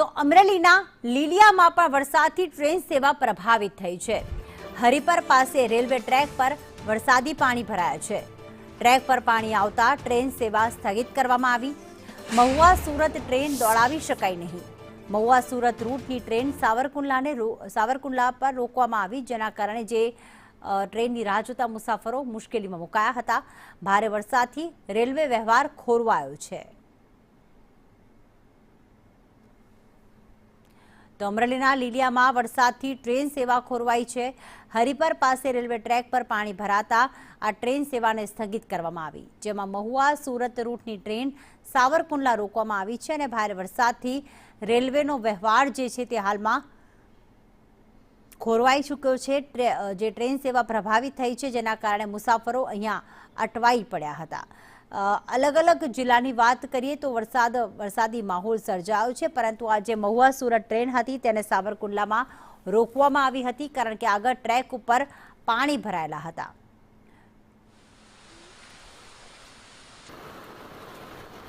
તો અમરેલીના લીલિયામાં પણ વરસાદથી ટ્રેન સેવા પ્રભાવિત થઈ છે। હરિપર પાસે રેલવે ટ્રેક પર વરસાદી પાણી ભરાયા છે। ટ્રેક પર પાણી આવતા ટ્રેન સેવા સ્થગિત કરવામાં આવી। મહુવા સુરત ટ્રેન દોડાવી શકાય નહીં। મહુવા સુરત રૂટની ટ્રેન સાવરકુંડલા પર રોકવામાં આવી, જેના કારણે જે ટ્રેનની રાહ જોતા મુસાફરો મુશ્કેલીમાં મુકાયા હતા। ભારે વરસાદથી રેલવે વ્યવહાર ખોરવાયો છે। તો અમરેલીના લીલિયામાં વરસાદથી ટ્રેન સેવા ખોરવાઈ છે। હરિપર પાસે રેલવે ટ્રેક પર પાણી ભરાતા આ ટ્રેન સેવાને સ્થગિત કરવામાં આવી, જેમાં મહુવા સુરત રૂટની ટ્રેન સાવરકુંડલા રોકવામાં આવી છે અને ભારે વરસાદથી રેલવેનો વ્યવહાર જે છે તે હાલમાં ખોરવાઈ ચૂક્યો છે। જે ટ્રેન સેવા પ્રભાવિત થઈ છે, જેના કારણે મુસાફરો અહીંયા અટવાઈ પડ્યા હતા। અલગ અલગ જિલ્લાની વાત કરીએ તો વરસાદી માહોલ સર્જાયો છે, પરંતુ આ જે મહુવા સુરત ટ્રેન હતી તેને સાવરકુંડલામાં રોકવામાં આવી હતી, કારણ કે આગળ ટ્રેક ઉપર પાણી ભરાયેલા હતા।